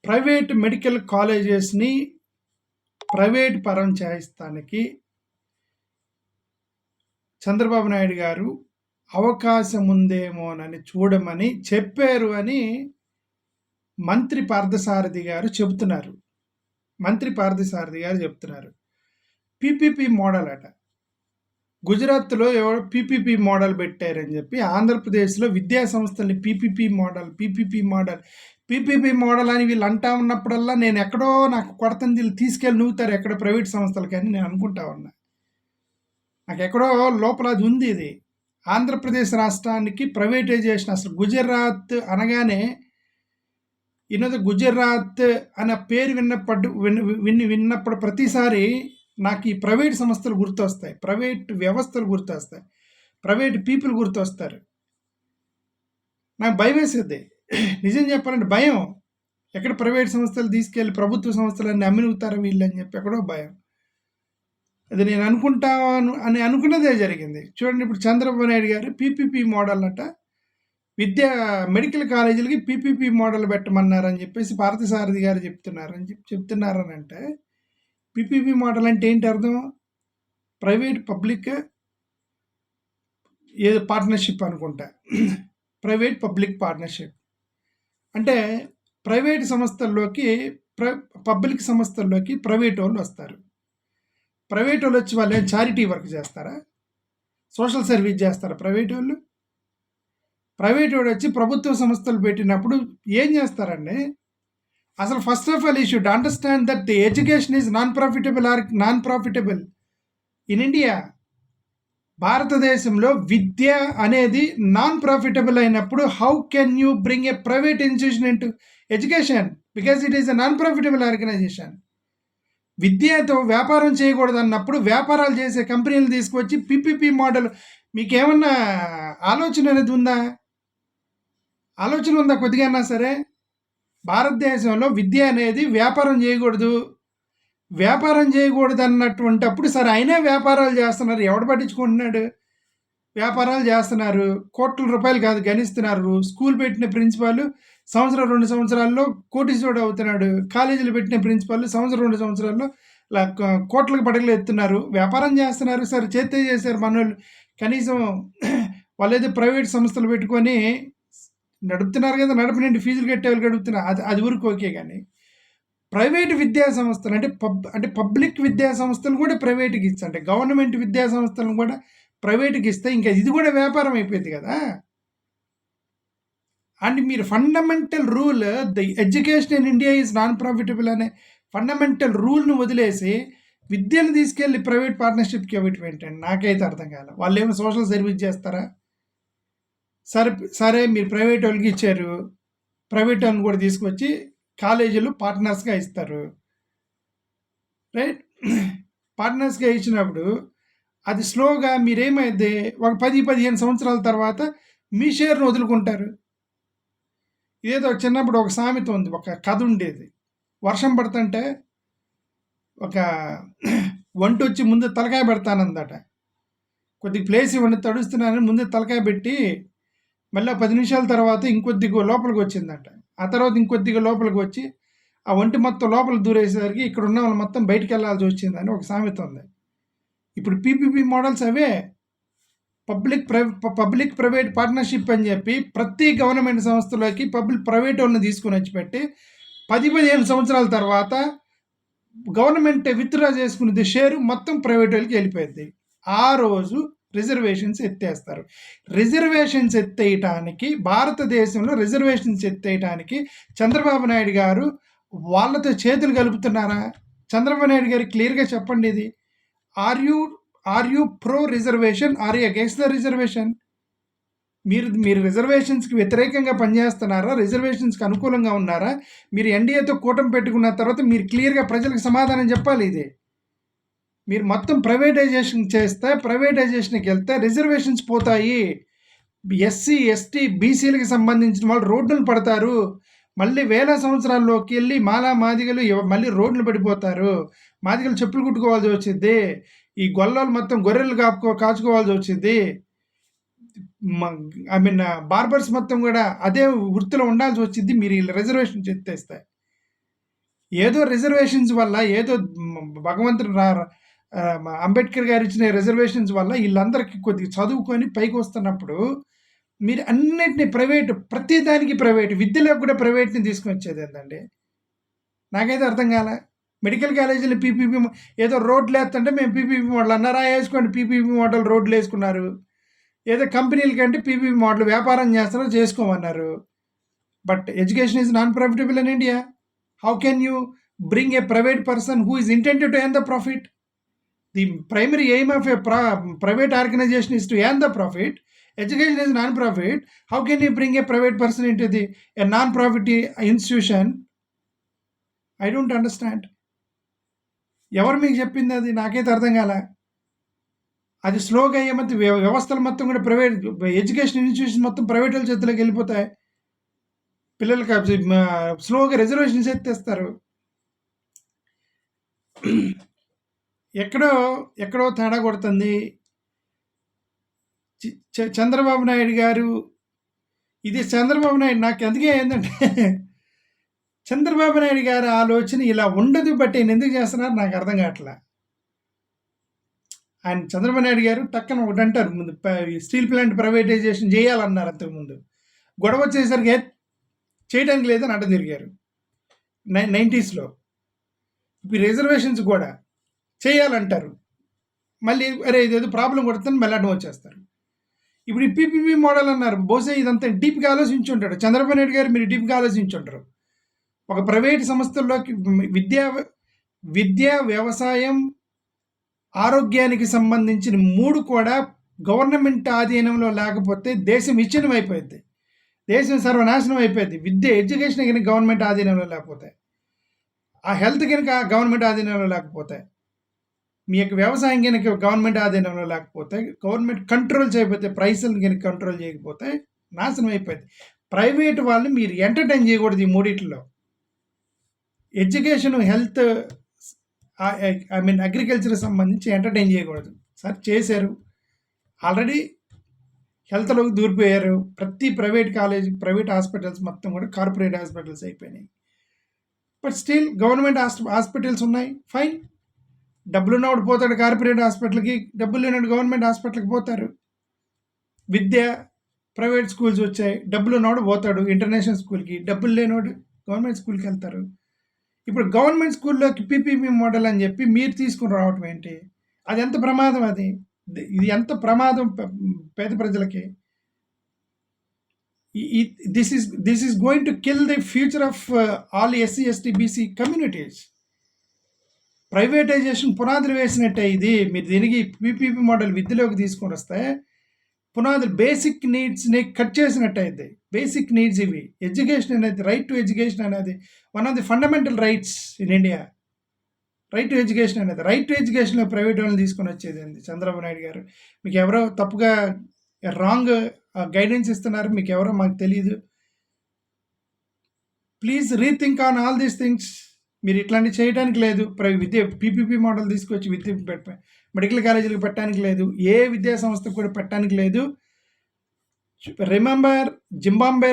Private medical కాలేజెస్ని private పరం చేయిస్తానికి చంద్రబాబు నాయుడు గారు అవకాశం ఉందేమోనని చూడమని చెప్పారు అని మంత్రి పార్థసారథి గారు చెబుతున్నారు. పీపీపీ మోడల్ అట. గుజరాత్లో ఎవరు పీపీపీ మోడల్ పెట్టారని చెప్పి ఆంధ్రప్రదేశ్లో విద్యా సంస్థల్ని పీపీపీ మోడల్ అని వీళ్ళు అంటా ఉన్నప్పుడల్లా నేను ఎక్కడో నాకు కొడతని వీళ్ళు తీసుకెళ్ళి నూగుతారు ఎక్కడ ప్రైవేట్ సంస్థలకి అని నేను అనుకుంటా ఉన్నా. నాకు ఎక్కడో లోపల అది ఉంది. ఇది ఆంధ్రప్రదేశ్ రాష్ట్రానికి ప్రైవేటైజేషన్, అసలు గుజరాత్ అనగానే గుజరాత్ అనే పేరు విన్నప్పుడు ప్రతిసారి నాకు ఈ ప్రైవేట్ సంస్థలు గుర్తొస్తాయి, ప్రైవేట్ వ్యవస్థలు గుర్తొస్తాయి, ప్రైవేట్ పీపుల్ గుర్తొస్తారు. నాకు భయం వేసేది, నిజం చెప్పాలంటే భయం. ఎక్కడ ప్రైవేట్ సంస్థలు తీసుకెళ్ళి ప్రభుత్వ సంస్థలన్నీ అమ్మినుగుతారు వీళ్ళు అని చెప్పి ఎక్కడో భయం. అది నేను అనుకున్నదే జరిగింది. చూడండి, ఇప్పుడు చంద్రబాబు నాయుడు గారు పీపీపీ మోడల్ అట మెడికల్ కాలేజీలకి పీపీపీ మోడల్ పెట్టమన్నారని చెప్పేసి పార్థసారథి గారు చెప్తున్నారని అంటే పీపీపీ మోడల్ అంటే ఏంటి అర్థం? ప్రైవేట్ పబ్లిక్ ఏదో పార్ట్నర్షిప్ అనుకుంటా. ప్రైవేట్ పబ్లిక్ పార్ట్నర్షిప్ అంటే ప్రైవేట్ సంస్థల్లోకి పబ్లిక్ సంస్థల్లోకి ప్రైవేట్ వాళ్ళు వస్తారు. ప్రైవేట్ వాళ్ళు వచ్చి వాళ్ళు చారిటీ వర్క్ చేస్తారా, సోషల్ సర్వీస్ చేస్తారా? ప్రైవేట్ వాళ్ళు వచ్చి ప్రభుత్వ సంస్థలు పెట్టినప్పుడు ఏం చేస్తారండి? అసలు first of all you should understand that the education is non profitable in India. భారతదేశంలో విద్య అనేది నాన్ ప్రాఫిటబుల్ అయినప్పుడు how can you bring A private institution in to education? Because it is a non profitable organization. విద్యతో వ్యాపారం చేయకూడదు అన్నప్పుడు వ్యాపారాలు చేసే కంపెనీలు తీసుకొచ్చి పీపీపీ మోడల్, మీకేమన్నా ఆలోచన అనేది ఉందా? కొద్దిగా సరే? భారతదేశంలో విద్య అనేది వ్యాపారం చేయకూడదు అన్నటువంటిప్పుడు సరే అయినా వ్యాపారాలు చేస్తున్నారు. ఎవడు పట్టించుకుంటున్నాడు? వ్యాపారాలు చేస్తున్నారు, కోట్ల రూపాయలు కాదు గణిస్తున్నారు. స్కూల్ పెట్టిన ప్రిన్సిపాల్ సంవత్సరం 2 సంవత్సరాల్లో కోటీశ్వరుడు అవుతున్నాడు. కాలేజీలు పెట్టిన ప్రిన్సిపాల్ సంవత్సరం 2 సంవత్సరాల్లో కోట్లకు పడగలు ఎత్తున్నారు. వ్యాపారం చేస్తున్నారు. సరే చేశారు మనోళ్ళు. కనీసం వాళ్ళేదో ప్రైవేట్ సంస్థలు పెట్టుకొని నడుపుతున్నారు కదా, నడపనండి ఫీజులు కట్టేవాళ్ళు గడుపుతున్నారు. అది ఊరికి ఓకే. కానీ ప్రైవేట్ విద్యా సంస్థలు అంటే పబ్లిక్ విద్యా సంస్థలు కూడా ప్రైవేట్కి ఇస్తే, అంటే గవర్నమెంట్ విద్యా సంస్థలను కూడా ప్రైవేట్కి ఇస్తే ఇంకా ఇది కూడా వ్యాపారం అయిపోయింది కదా. అండ్ మీరు fundamental rule the education in India is non profitable అనే ఫండమెంటల్ రూల్ను వదిలేసి విద్యను తీసుకెళ్ళి ప్రైవేట్ పార్ట్నర్షిప్కి ఇవ్వటం ఏంటండి? నాకైతే అర్థం కాలేదు. వాళ్ళు ఏమైనా సోషల్ సర్వీస్ చేస్తారా? సరే మీరు ప్రైవేట్ వాళ్ళకి ఇచ్చారు, ప్రైవేట్ వాళ్ళని కూడా తీసుకొచ్చి కాలేజీలు పార్ట్నర్స్గా ఇస్తారు, రైట్? పార్ట్నర్స్గా ఇచ్చినప్పుడు అది స్లోగా మీరేమైతే ఒక 10-15 సంవత్సరాల తర్వాత మీ షేర్ను వదులుకుంటారు. ఇదేదో చిన్నప్పుడు ఒక సామెత ఉంది, ఒక కథ ఉండేది. వర్షం పడుతుంటే ఒక వంట వచ్చి ముందు తలకాయ పెడతానందట. కొద్దిగా ప్లేస్ ఇవ్వండి తడుస్తున్నానని ముందు తలకాయ పెట్టి మళ్ళీ 10 నిమిషాల తర్వాత ఇంకొద్దిగా లోపలికి వచ్చిందట. ఆ తర్వాత ఇంకొద్దిగా లోపలికి వచ్చి ఆ ఒంటి మొత్తం లోపల దూరేసరికి ఇక్కడ ఉన్న వాళ్ళు మొత్తం బయటికి వెళ్ళాల్సి వచ్చిందని ఒక సామెత ఉంది. ఇప్పుడు పీపీపీ మోడల్స్ అవే. పబ్లిక్ ప్రైవేట్ పార్ట్నర్షిప్ అని చెప్పి ప్రతి గవర్నమెంట్ సంస్థలోకి ప్రైవేట్ వాళ్ళని తీసుకుని వచ్చి పెట్టి 10-15 సంవత్సరాల తర్వాత గవర్నమెంట్ విత్డ్రా చేసుకునేది షేరు మొత్తం ప్రైవేట్ వాళ్ళకి వెళ్ళిపోయింది. ఆ రోజు రిజర్వేషన్స్ ఎత్తేస్తారు. భారతదేశంలో రిజర్వేషన్స్ ఎత్తేయటానికి చంద్రబాబు నాయుడు గారు వాళ్ళతో చేతులు కలుపుతున్నారా? చంద్రబాబు నాయుడు గారు క్లియర్గా చెప్పండి. ఇది are you pro reservation, are you against the reservation? మీరు రిజర్వేషన్స్కి వ్యతిరేకంగా పనిచేస్తున్నారా? రిజర్వేషన్స్కి అనుకూలంగా ఉన్నారా? మీరు ఎన్డీఏతో కూటమి పెట్టుకున్న తర్వాత మీరు క్లియర్గా ప్రజలకు సమాధానం చెప్పాలి. ఇది మీరు మొత్తం ప్రైవేటైజేషన్ చేస్తే, ప్రైవేటైజేషన్కి వెళ్తే రిజర్వేషన్స్ పోతాయి. ఎస్సీ, ఎస్టీ, బీసీలకు సంబంధించిన వాళ్ళు రోడ్డులు పడతారు. మళ్ళీ వేల సంవత్సరాల్లోకి వెళ్ళి మాదిగలు మళ్ళీ రోడ్లు పడిపోతారు. మాదిగలు చెప్పులు కుట్టుకోవాల్సి వచ్చింది. ఈ గొల్లాలు మొత్తం గొర్రెలు కాచుకోవాల్సి వచ్చింది. బార్బర్స్ మొత్తం కూడా అదే వృత్తిలో ఉండాల్సి వచ్చింది. మీరు రిజర్వేషన్ ఎత్తేస్తాయి. ఏదో రిజర్వేషన్స్ వల్ల ఏదో భగవంతుడు అంబేద్కర్ గారు ఇచ్చిన రిజర్వేషన్స్ వల్ల వీళ్ళందరికీ కొద్దిగా చదువుకొని పైకి వస్తున్నప్పుడు మీరు అన్నిటిని ప్రైవేటు, ప్రతి దానికి ప్రైవేటు, విద్యలోకి కూడా ప్రైవేట్ని తీసుకుని వచ్చేది ఏంటండి? నాకైతే అర్థం కాలే. మెడికల్ కాలేజీలో పీపీపీ ఏదో రోడ్లు వేస్తుంటే మేము పీపీపీ మోడల్ అన్నారా, వేసుకోండి పీపీపీ మోడల్ రోడ్లు వేసుకున్నారు. ఏదో కంపెనీల కంటే పీపీపీ మోడల్ వ్యాపారం చేస్తారో చేసుకోమన్నారు. But education is non profitable in India. How can you bring a private person who is intended to earn the profit? The primary aim of a private organization is to earn the profit. Education is non-profit. How can you bring a private person into a non-profit institution? I don't understand. ఎవరు మీకు చెప్పింది? అది నాకైతే అర్థం కాల. అది స్లోగా అయ్యేమంత వ్యవస్థలు మొత్తం కూడా ప్రైవేట్, ఎడ్యుకేషన్ ఇన్స్టిట్యూషన్ మొత్తం ప్రైవేట్ వాళ్ళ చేతిలోకి వెళ్ళిపోతాయి. పిల్లలకి స్లోగా రిజర్వేషన్స్ ఎత్తేస్తారు. ఎక్కడో తేడా కొడుతుంది. చంద్రబాబు నాయుడు గారు, ఇది చంద్రబాబు నాయుడు నాకు ఎందుకే ఏంటంటే చంద్రబాబు నాయుడు గారి ఆలోచన ఇలా ఉండదు, బట్ ఆయన ఎందుకు చేస్తున్నారు నాకు అర్థం కావట్లా. ఆయన చంద్రబాబు నాయుడు గారు టక్కన ఒకటి అంటారు, ముందు స్టీల్ ప్లాంట్ ప్రైవేటైజేషన్ చేయాలన్నారు, అంతకుముందు గొడవ వచ్చేసరికి చేయడానికి లేదని అడ్డం తిరిగారు 90s. ఇప్పుడు రిజర్వేషన్స్ కూడా చేయాలంటారు, మళ్ళీ అరే ఇదేదో ప్రాబ్లం కొడుతుంది మళ్ళీ అడ్డం వచ్చేస్తారు. ఇప్పుడు ఈ పీపీపీ మోడల్ అన్నారు, బహుశా ఇదంతా డీప్గా ఆలోచించి ఉంటాడు చంద్రబాబు నాయుడు గారు. మీరు డీప్గా ఆలోచించి ఉంటారు. ఒక ప్రైవేట్ సంస్థల్లోకి విద్య, వ్యవసాయం, ఆరోగ్యానికి సంబంధించిన 3 కూడా గవర్నమెంట్ ఆధీనంలో లేకపోతే దేశం విచ్ఛిన్నం అయిపోయింది, దేశం సర్వనాశనం అయిపోయింది. ఎడ్యుకేషన్ కనుక గవర్నమెంట్ ఆధీనంలో లేకపోతే, ఆ హెల్త్ కనుక గవర్నమెంట్ ఆధీనంలో లేకపోతే, మీ యొక్క వ్యవసాయం కనుక గవర్నమెంట్ ఆధీనంలో లేకపోతే, గవర్నమెంట్ కంట్రోల్ చేయకపోతే, ప్రైస్లను కనుక కంట్రోల్ చేయకపోతే నాశనం అయిపోయింది. ప్రైవేట్ వాళ్ళు మీరు ఎంటర్టైన్ చేయకూడదు ఈ మూడిట్లో. ఎడ్యుకేషన్, హెల్త్, అగ్రికల్చర్ సంబంధించి ఎంటర్టైన్ చేయకూడదు. సార్ చేశారు ఆల్రెడీ, హెల్త్లోకి దూరిపోయారు. ప్రతి ప్రైవేట్ ప్రైవేట్ హాస్పిటల్స్ మొత్తం కూడా కార్పొరేట్ హాస్పిటల్స్ అయిపోయినాయి. బట్ స్టిల్ గవర్నమెంట్ హాస్పిటల్స్ ఉన్నాయి, ఫైన్. డబ్బులు ఉన్నవాడు పోతాడు కార్పొరేట్ హాస్పిటల్కి, డబ్బులు లేనవాడు గవర్నమెంట్ హాస్పిటల్కి పోతారు. విద్య, ప్రైవేట్ స్కూల్స్ వచ్చాయి, డబ్బులు ఉన్నవాడు పోతాడు ఇంటర్నేషనల్ స్కూల్కి, డబ్బులు లేనివాడు గవర్నమెంట్ స్కూల్కి వెళ్తారు. ఇప్పుడు గవర్నమెంట్ స్కూల్లోకి పీపీపీ మోడల్ అని చెప్పి మీరు తీసుకుని రావటం ఏంటి? అది ఎంత ప్రమాదం, ఇది ఎంత ప్రమాదం పేద ప్రజలకి. This is going to kill the future of all SC, ST, BC communities. Privatization పునాదులు వేసినట్టే ఇది. మీరు దీనికి పీపీపీ మోడల్ విద్యలోకి తీసుకొని వస్తే పునాదులు, బేసిక్ నీడ్స్ని కట్ చేసినట్టయితే. బేసిక్ నీడ్స్ ఇవి. ఎడ్యుకేషన్ అనేది, రైట్ టు ఎడ్యుకేషన్ అనేది one of the fundamental rights in India. Right to education అనేది, రైట్ టు ఎడ్యుకేషన్లో ప్రైవేట్ వాళ్ళని తీసుకొని వచ్చేది అండి చంద్రబాబు నాయుడు గారు. మీకు ఎవరో తప్పుగా రాంగ్ గైడెన్స్ ఇస్తున్నారు, మీకు ఎవరో మాకు తెలియదు. Please rethink on all these things. మీరు ఇట్లాంటివి చేయడానికి లేదు. విద్య పీపీపీ మోడల్ తీసుకొచ్చి మెడికల్ కాలేజీలకు పెట్టడానికి లేదు, ఏ విద్యా సంస్థకు కూడా పెట్టడానికి లేదు. రిమెంబర్ జింబాబ్వే,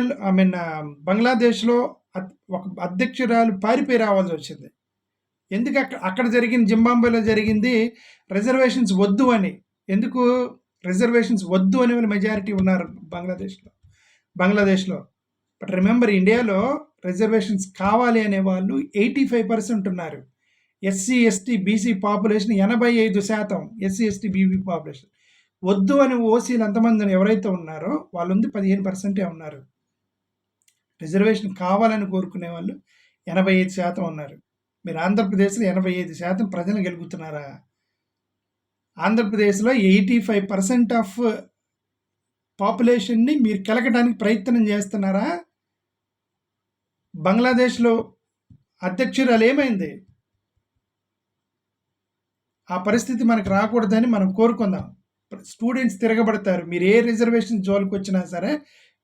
బంగ్లాదేశ్లో ఒక అధ్యక్షురాలు పారిపోయి రావాల్సి వచ్చింది. ఎందుకు? అక్కడ జరిగింది, జింబాబ్వేలో జరిగింది రిజర్వేషన్స్ వద్దు అని. ఎందుకు రిజర్వేషన్స్ వద్దు అని వాళ్ళు మెజారిటీ ఉన్నారు బంగ్లాదేశ్లో. బట్ రిమెంబర్, ఇండియాలో రిజర్వేషన్స్ కావాలి అనే వాళ్ళు 85% ఉన్నారు. SC, ST, BC population 85%. SC, ST, BC population వద్దు అని ఓసీలు ఎంతమంది ఎవరైతే ఉన్నారో వాళ్ళు 15% ఉన్నారు. రిజర్వేషన్ కావాలని కోరుకునే వాళ్ళు 85% ఉన్నారు. మీరు ఆంధ్రప్రదేశ్లో 85% ప్రజలు గెలుగుతున్నారా? ఆంధ్రప్రదేశ్లో 85% ఆఫ్ పాపులేషన్ని మీరు కెలకడానికి ప్రయత్నం చేస్తున్నారా? బంగ్లాదేశ్లో అధ్యక్షురాలు ఏమైంది? ఆ పరిస్థితి మనకు రాకూడదని మనం కోరుకుందాం. స్టూడెంట్స్ తిరగబడతారు. మీరు ఏ రిజర్వేషన్ జోలికి వచ్చినా సరే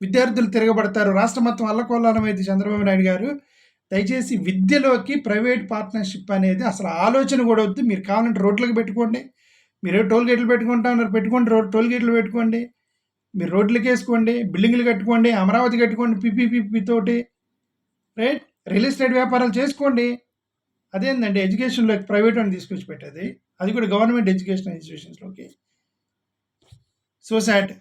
విద్యార్థులు తిరగబడతారు. రాష్ట్రం మొత్తం అల్లకొల్లాలమైంది చంద్రబాబు నాయుడు గారు. దయచేసి విద్యలోకి ప్రైవేట్ పార్ట్నర్షిప్ అనేది అసలు ఆలోచన కూడా వద్దు. మీరు కావాలంటే రోడ్లకు పెట్టుకోండి. మీరు టోల్ గేట్లు పెట్టుకుంటా ఉన్నారు, పెట్టుకోండి. టోల్ గేట్లు పెట్టుకోండి, మీరు రోడ్లకి వేసుకోండి, బిల్డింగ్లు కట్టుకోండి, అమరావతి కట్టుకోండి పీపీపీ తోటి, రైట్? రియల్ ఎస్టేట్ వ్యాపారాలు చేసుకోండి. అదేందండి ఎడ్యుకేషన్‌లోకి ప్రైవేట్ వాడిని తీసుకొచ్చి పెట్టేది. అది కూడా గవర్నమెంట్ ఎడ్యుకేషనల్ ఇన్‌స్టిట్యూషన్స్‌లోకి. So sad.